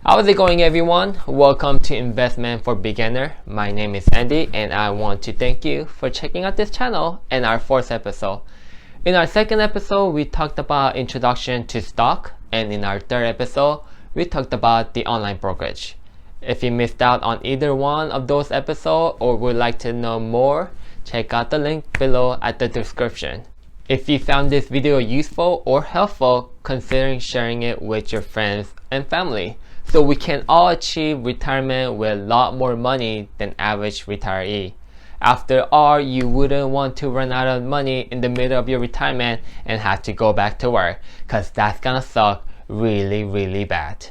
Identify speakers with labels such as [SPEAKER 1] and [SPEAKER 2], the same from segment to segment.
[SPEAKER 1] How's it going, everyone? Welcome to Investment for Beginner. My name is Andy and I want to thank you for checking out this channel and our fourth episode. In our second episode, we talked about introduction to stock, and in our third episode, we talked about the online brokerage. If you missed out on either one of those episodes or would like to know more, check out the link below at the description. If you found this video useful or helpful, consider sharing it with your friends and family, so we can all achieve retirement with a lot more money than average retiree. After all, you wouldn't want to run out of money in the middle of your retirement and have to go back to work, cause that's gonna suck really bad.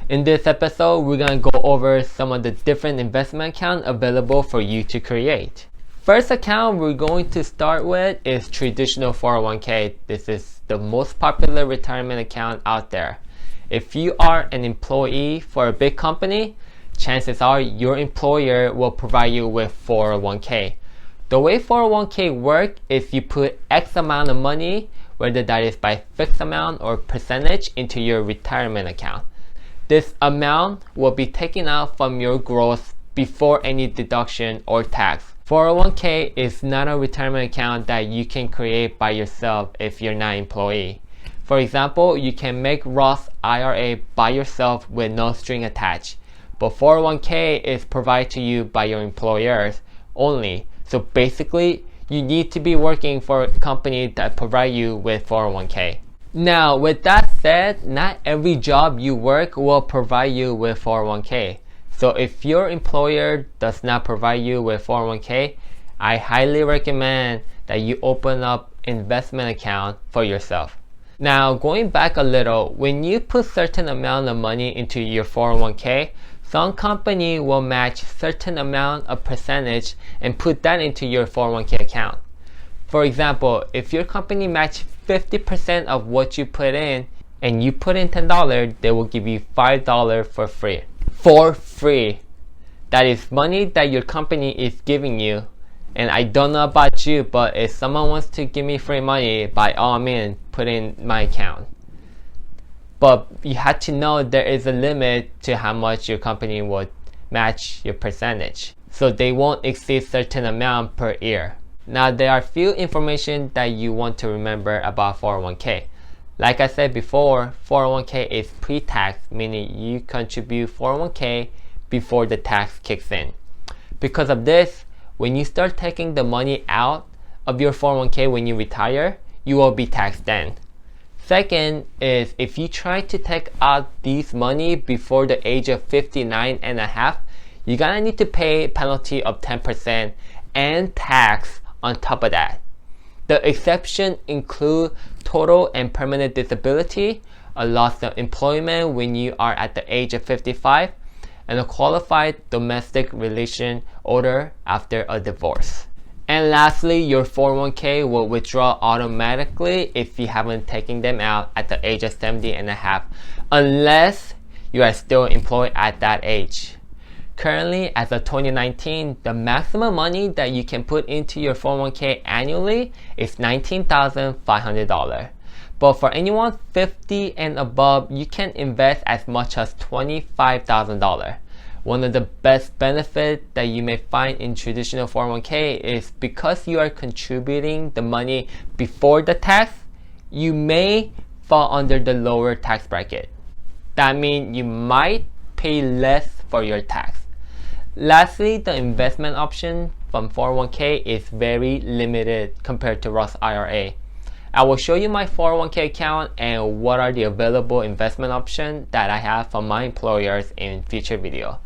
[SPEAKER 1] In this episode, we're gonna go over some of the different investment accounts available for you to create. First account we're going to start with is traditional 401k. This is the most popular retirement account out there. If you are an employee for a big company, chances are your employer will provide you with 401k. The way 401k work is you put X amount of money, whether that is by fixed amount or percentage, into your retirement account. This amount will be taken out from your gross before any deduction or tax. 401k is not a retirement account that you can create by yourself if you're not an employee. For example, you can make Roth IRA by yourself with no string attached, but 401k is provided to you by your employers only. So basically, you need to be working for a company that provide you with 401k. Now, with that said, not every job you work will provide you with 401k. So if your employer does not provide you with 401k, I highly recommend that you open up investment account for yourself. Now, going back a little, when you put certain amount of money into your 401k, some company will match certain amount of percentage and put that into your 401k account. For example, if your company match 50% of what you put in and you put in $10, they will give you $5 for free. For free. That is money that your company is giving you. And I don't know about you, but if someone wants to give me free money, by all means, put in my account. But you have to know there is a limit to how much your company would match your percentage. So they won't exceed certain amount per year. Now, there are few information that you want to remember about 401k. Like I said before, 401k is pre-tax, meaning you contribute 401k before the tax kicks in. Because of this, when you start taking the money out of your 401k when you retire, you will be taxed then. Second is, if you try to take out these money before the age of 59 and a half, you're gonna need to pay a penalty of 10% and tax on top of that. The exception include total and permanent disability, a loss of employment when you are at the age of 55, and a qualified domestic relation order after a divorce. And lastly, your 401k will withdraw automatically if you haven't taken them out at the age of 70 and a half, unless you are still employed at that age. Currently, as of 2019, the maximum money that you can put into your 401k annually is $19,500. But for anyone 50 and above, you can invest as much as $25,000. One of the best benefits that you may find in traditional 401k is because you are contributing the money before the tax, you may fall under the lower tax bracket. That means you might pay less for your tax. Lastly, the investment option from 401k is very limited compared to Roth IRA. I will show you my 401k account and what are the available investment options that I have from my employers in future video.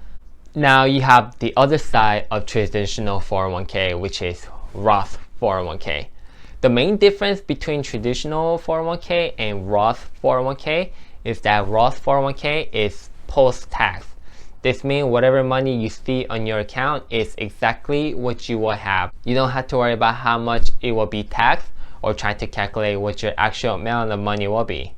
[SPEAKER 1] Now you have the other side of traditional 401k, which is Roth 401k. The main difference between traditional 401k and Roth 401k is that Roth 401k is post-tax. This means whatever money you see on your account is exactly what you will have. You don't have to worry about how much it will be taxed or try to calculate what your actual amount of money will be.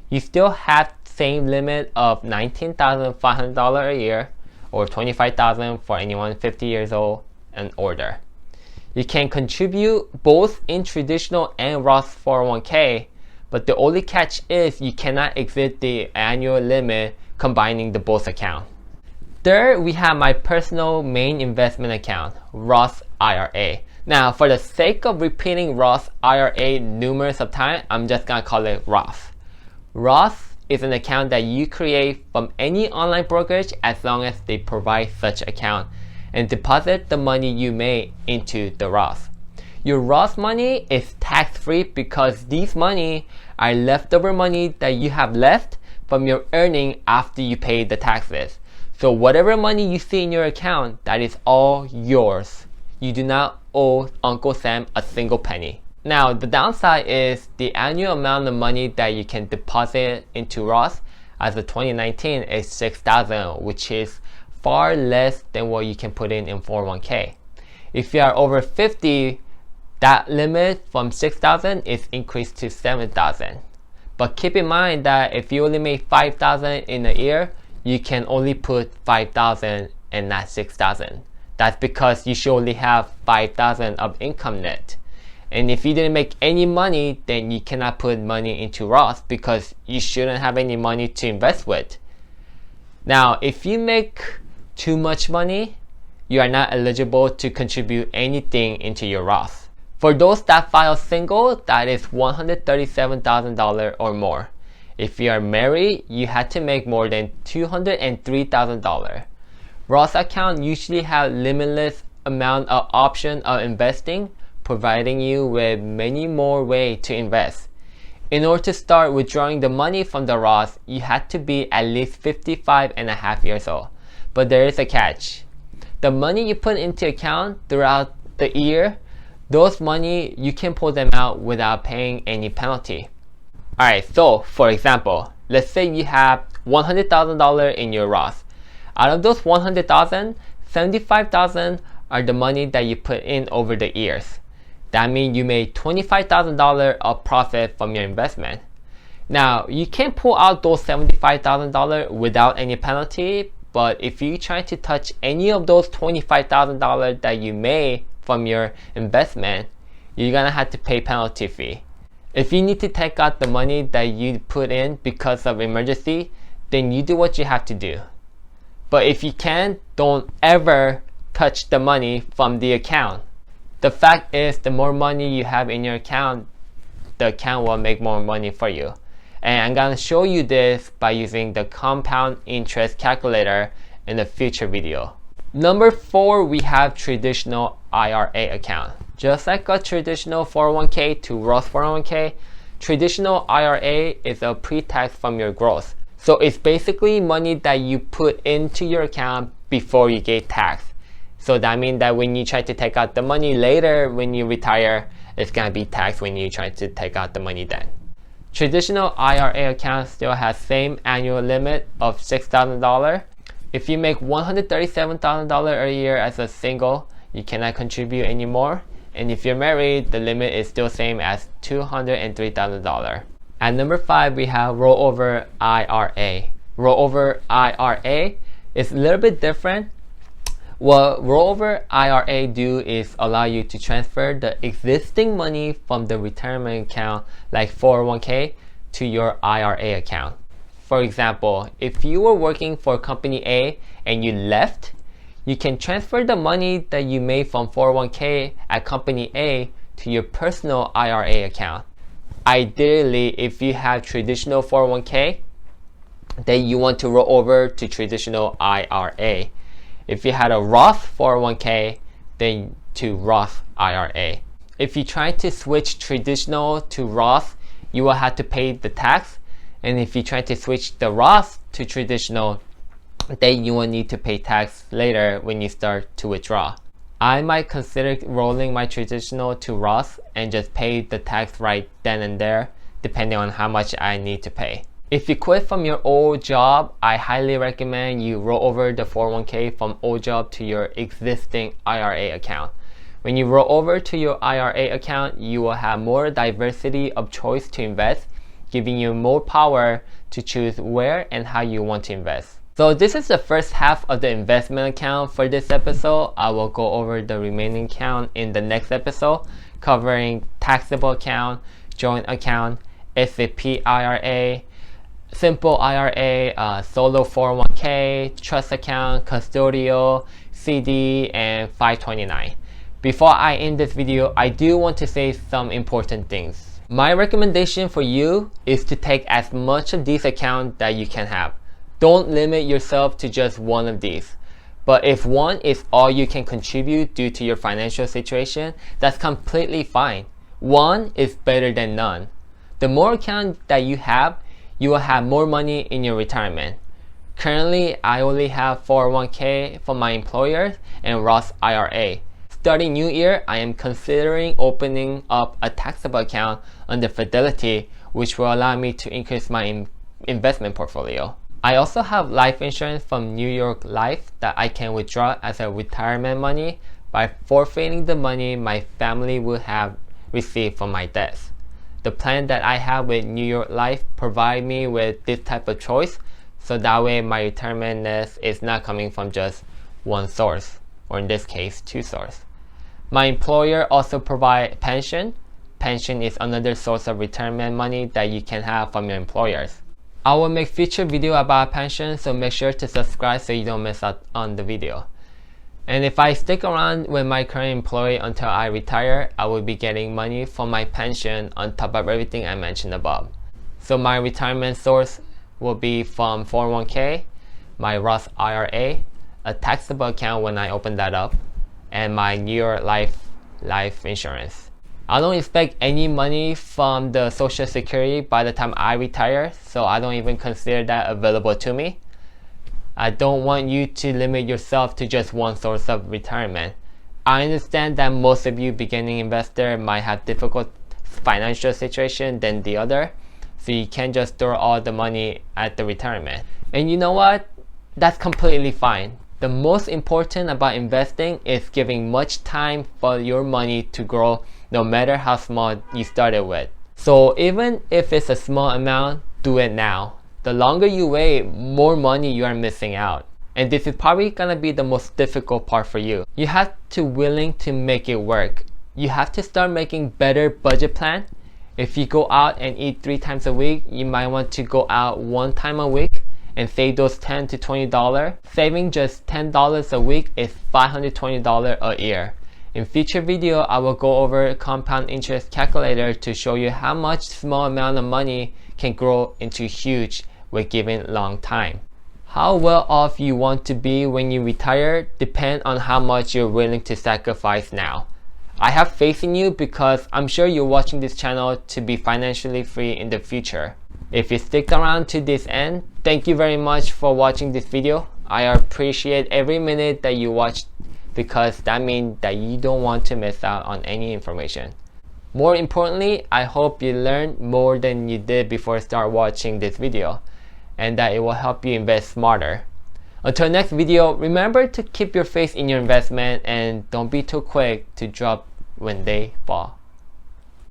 [SPEAKER 1] You still have the same limit of $19,500 a year or $25,000 for anyone 50 years old and older. You can contribute both in traditional and Roth 401k, but the only catch is you cannot exceed the annual limit combining the both accounts. Third, we have my personal main investment account, Roth IRA. Now, for the sake of repeating Roth IRA numerous of times, I'm just gonna call it Roth. Roth is an account that you create from any online brokerage as long as they provide such account and deposit the money you made into the Roth. Your Roth money is tax-free because these money are leftover money that you have left from your earning after you pay the taxes. So whatever money you see in your account, that is all yours. You do not owe Uncle Sam a single penny. Now, the downside is the annual amount of money that you can deposit into Roth as of 2019 is $6,000, which is far less than what you can put in 401k. If you are over 50, that limit from $6,000 is increased to $7,000. But keep in mind that if you only make $5,000 in a year, you can only put $5,000 and not $6,000. That's because you should only have $5,000 of income net. And if you didn't make any money, then you cannot put money into Roth because you shouldn't have any money to invest with. Now, if you make too much money, you are not eligible to contribute anything into your Roth. For those that file single, that is $137,000 or more. If you are married, you had to make more than $203,000. Roth account usually have limitless amount of option of investing, providing you with many more ways to invest. In order to start withdrawing the money from the Roth, you had to be at least 55 and a half years old. But there is a catch. The money you put into account throughout the year, those money you can pull them out without paying any penalty. Alright, so for example, let's say you have $100,000 in your Roth. Out of those $100,000, $75,000 are the money that you put in over the years. That means you made $25,000 of profit from your investment. Now, you can pull out those $75,000 without any penalty, but if you try to touch any of those $25,000 that you made from your investment, you're gonna have to pay penalty fee. If you need to take out the money that you put in because of emergency, then you do what you have to do. But if you can't, don't ever touch the money from the account. The fact is, the more money you have in your account, the account will make more money for you. And I'm gonna show you this by using the compound interest calculator in a future video. Number 4, we have traditional IRA account. Just like a traditional 401k to Roth 401k, traditional IRA is a pre-tax from your gross. So it's basically money that you put into your account before you get taxed. So that means that when you try to take out the money later when you retire, it's gonna be taxed when you try to take out the money then. Traditional IRA account still has same annual limit of $6,000. If you make $137,000 a year as a single, you cannot contribute anymore. And if you're married, the limit is still same as $203,000. At number 5, we have rollover IRA. Rollover IRA is a little bit different. What rollover IRA do is allow you to transfer the existing money from the retirement account like 401k to your IRA account. For example, if you were working for company A and you left, you can transfer the money that you made from 401k at company A to your personal IRA account. Ideally, if you have traditional 401k, then you want to roll over to traditional IRA. If you had a Roth 401k, then to Roth IRA. If you try to switch traditional to Roth, you will have to pay the tax. And if you try to switch the Roth to traditional, then you will need to pay tax later when you start to withdraw. I might consider rolling my traditional to Roth and just pay the tax right then and there, depending on how much I need to pay. If you quit from your old job, I highly recommend you roll over the 401k from old job to your existing IRA account. When you roll over to your IRA account, you will have more diversity of choice to invest, giving you more power to choose where and how you want to invest. So this is the first half of the investment account for this episode. I will go over the remaining account in the next episode, covering taxable account, joint account, SAP IRA, simple IRA, solo 401k, trust account, custodial, CD, and 529. Before I end this video, I do want to say some important things. My recommendation for you is to take as much of these accounts that you can have. Don't limit yourself to just one of these. But if one is all you can contribute due to your financial situation, that's completely fine. One is better than none. The more accounts that you will have more money in your retirement. Currently, I only have 401k from my employer and Roth IRA. Starting new year, I am considering opening up a taxable account under Fidelity, which will allow me to increase my investment portfolio. I also have life insurance from New York Life that I can withdraw as a retirement money by forfeiting the money my family will have received from my death. The plan that I have with New York Life provide me with this type of choice, so that way my retirement nest is not coming from just one source, or in this case, two sources. My employer also provide pension. Pension is another source of retirement money that you can have from your employers. I will make future video about pension, so make sure to subscribe so you don't miss out on the video. And if I stick around with my current employee until I retire, I will be getting money from my pension on top of everything I mentioned above. So my retirement source will be from 401k, my Roth IRA, a taxable account when I open that up, and my New York life insurance. I don't expect any money from the Social Security by the time I retire, so I don't even consider that available to me. I don't want you to limit yourself to just one source of retirement. I understand that most of you beginning investors might have difficult financial situation than the other, so you can't just throw all the money at the retirement. And you know what? That's completely fine. The most important about investing is giving much time for your money to grow, no matter how small you started with. So even if it's a small amount, do it now. The longer you wait, more money you are missing out. And this is probably gonna be the most difficult part for you. You have to willing to make it work. You have to start making better budget plan. If you go out and eat 3 times a week, you might want to go out 1 time a week and save those $10 to $20. Saving just $10 a week is $520 a year. In future video, I will go over a compound interest calculator to show you how much small amount of money can grow into huge with given long time. How well off you want to be when you retire depends on how much you're willing to sacrifice now. I have faith in you because I'm sure you're watching this channel to be financially free in the future. If you stick around to this end, thank you very much for watching this video. I appreciate every minute that you watched because that means that you don't want to miss out on any information. More importantly, I hope you learned more than you did before start watching this video, and that it will help you invest smarter. Until next video, remember to keep your faith in your investment and don't be too quick to drop when they fall.